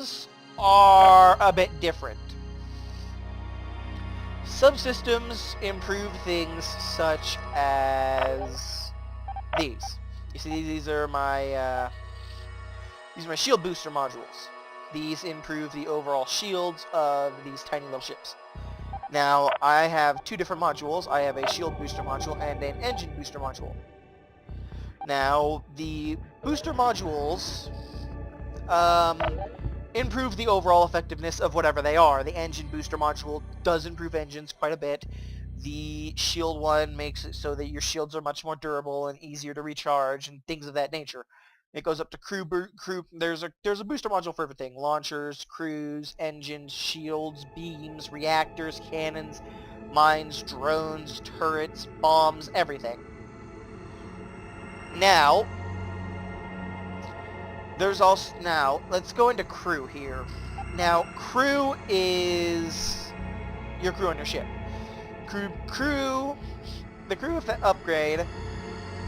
Subsystems are a bit different. Subsystems improve things such as these. You see, these are my shield booster modules. These improve the overall shields of these tiny little ships. Now, I have two different modules. I have a shield booster module and an engine booster module. Now, the booster modules improve the overall effectiveness of whatever they are. The engine booster module does improve engines quite a bit. The shield one makes it so that your shields are much more durable and easier to recharge and things of that nature. It goes up to crew. There's a booster module for everything: launchers, crews, engines, shields, beams, reactors, cannons, mines, drones, turrets, bombs, everything. Now, let's go into crew here. Now, crew is your crew on your ship. The crew upgrade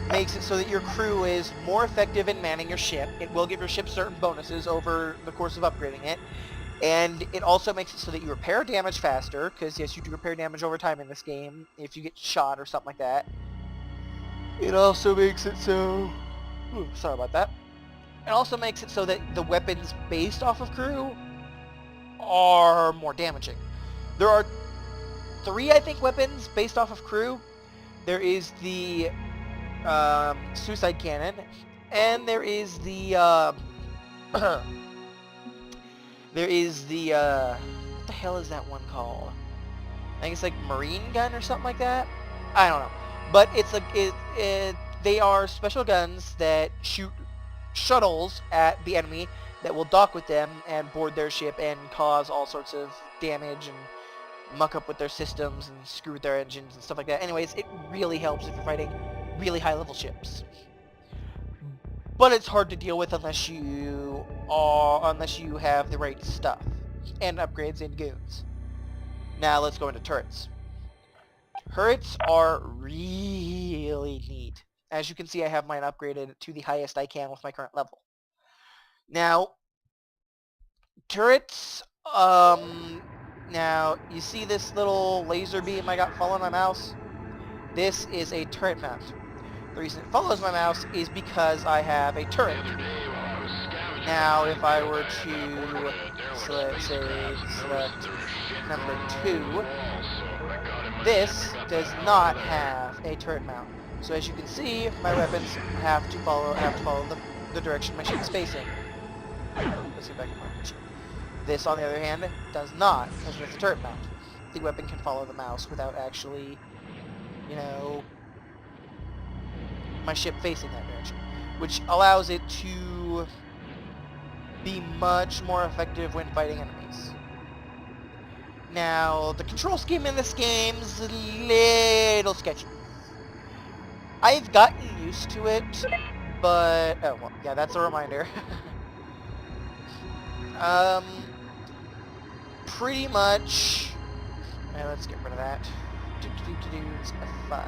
makes it so that your crew is more effective in manning your ship. It will give your ship certain bonuses over the course of upgrading it. And it also makes it so that you repair damage faster, because yes, you do repair damage over time in this game if you get shot or something like that. It also makes it so... sorry about that. It also makes it so that the weapons based off of crew are more damaging. There are 3, I think, weapons based off of crew. There is the suicide cannon, and there is the what the hell is that one called? I think it's like marine gun or something like that. I don't know, but it's they are special guns that shoot shuttles at the enemy that will dock with them and board their ship and cause all sorts of damage and muck up with their systems and screw with their engines and stuff like that. Anyways, it really helps if you're fighting really high level ships. But it's hard to deal with unless you have the right stuff and upgrades and goons. Now let's go into turrets. Turrets are really neat. As you can see, I have mine upgraded to the highest I can with my current level. Now, turrets, now, you see this little laser beam I got following my mouse? This is a turret mount. The reason it follows my mouse is because I have a turret. Now, if I were to select number 2, this does not have a turret mount. So as you can see, my weapons have to follow the direction my ship is facing. Let's get back to my ship. This, on the other hand, does not, because with the turret mount. The weapon can follow the mouse without actually, my ship facing that direction, which allows it to be much more effective when fighting enemies. Now, the control scheme in this game is a little sketchy. I've gotten used to it, but... oh, well, yeah, that's a reminder. Pretty much... okay, let's get rid of that. It's F5.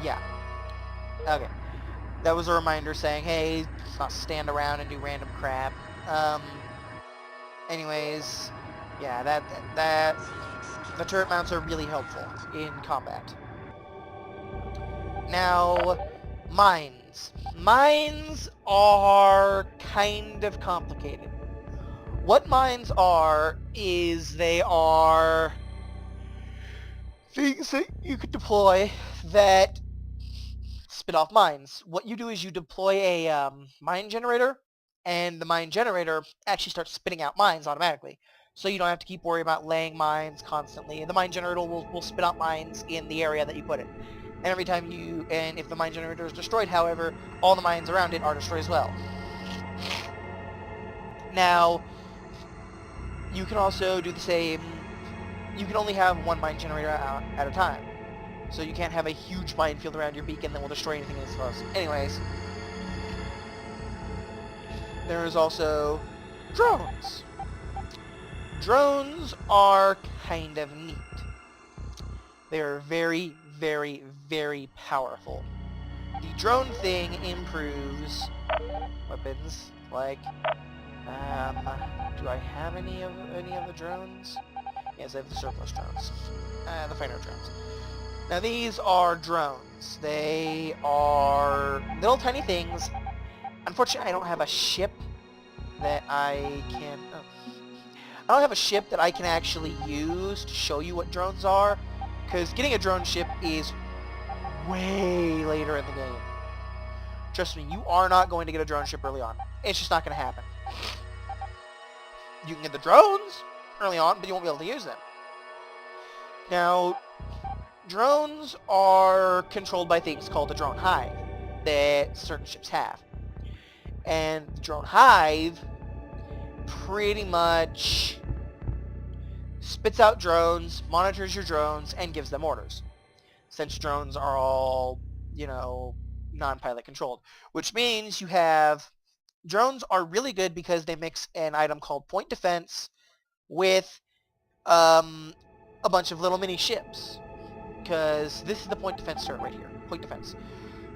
Yeah. Okay. That was a reminder saying, hey, let's not stand around and do random crap. Anyways, yeah, the turret mounts are really helpful in combat. Now, mines. Mines are kind of complicated. What mines are is they are things that you could deploy that spit off mines. What you do is you deploy a mine generator, and the mine generator actually starts spitting out mines automatically. So you don't have to keep worrying about laying mines constantly. And the mine generator will spit out mines in the area that you put it. And every time if the mine generator is destroyed, however, all the mines around it are destroyed as well. Now, you can also do the same. You can only have one mine generator at a time. So you can't have a huge minefield around your beacon that will destroy anything as close. Anyways, there is also drones. Drones are kind of neat. They are very, very, very powerful. The drone thing improves weapons like Do I have any of the drones? Yes, I have the surplus drones. The fighter drones. Now these are drones. They are little tiny things. Unfortunately, I don't have a ship that I can... Oh. I don't have a ship that I can actually use to show you what drones are, because getting a drone ship is way later in the game. Trust me, you are not going to get a drone ship early on. It's just not going to happen. You can get the drones early on, but you won't be able to use them. Now, drones are controlled by things called the drone hive that certain ships have. And the drone hive pretty much spits out drones, monitors your drones, and gives them orders. Since drones are all, you know, non-pilot controlled. Which means you have... Drones are really good because they mix an item called point defense with a bunch of little mini ships. Because this is the point defense turret right here. Point defense.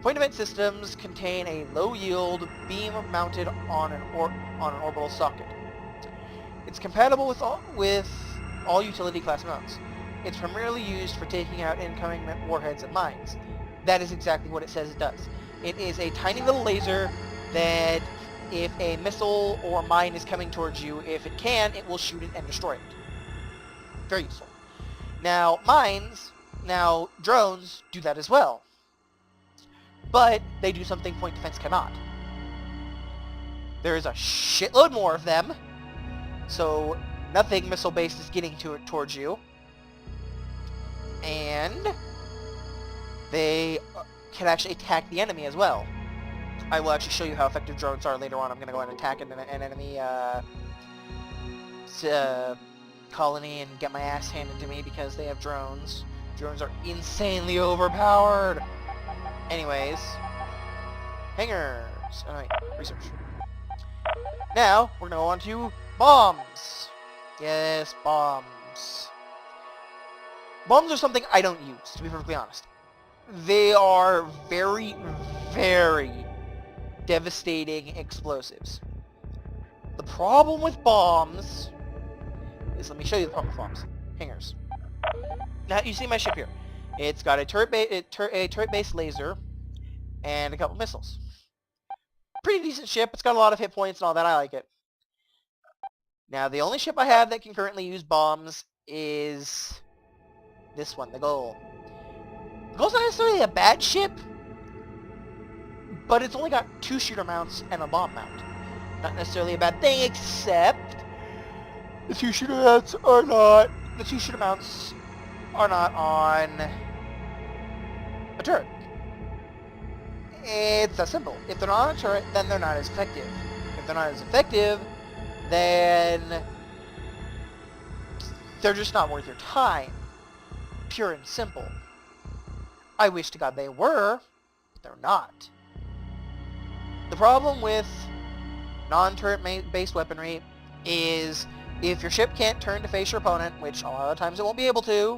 Point defense systems contain a low-yield beam mounted on an orbital socket. It's compatible with all utility class mounts. It's primarily used for taking out incoming warheads and mines. That is exactly what it says it does. It is a tiny little laser that, if a missile or mine is coming towards you, if it can, it will shoot it and destroy it. Very useful. Now, drones do that as well. But they do something point defense cannot. There is a shitload more of them, so nothing missile-based is getting towards you. And they can actually attack the enemy as well. I will actually show you how effective drones are later on. I'm going to go and attack an enemy colony and get my ass handed to me because they have drones. Drones are insanely overpowered. Anyways, hangars. Oh, wait, research. Now, we're going to go on to bombs. Yes, bombs. Bombs are something I don't use, to be perfectly honest. They are very, very devastating explosives. The problem with bombs is, let me show you the problem with bombs. Hangars. Now, you see my ship here. It's got a turret-based laser and a couple missiles. Pretty decent ship. It's got a lot of hit points and all that. I like it. Now, the only ship I have that can currently use bombs is this one, the Gull. The Gull's not necessarily a bad ship, but it's only got 2 shooter mounts and a bomb mount. Not necessarily a bad thing, except the 2 shooter mounts are not on a turret. It's that simple. If they're not on a turret, then they're not as effective. If they're not as effective, then they're just not worth your time. Pure and simple. I wish to God they were, but they're not. The problem with non-turret based weaponry is if your ship can't turn to face your opponent, which a lot of times it won't be able to,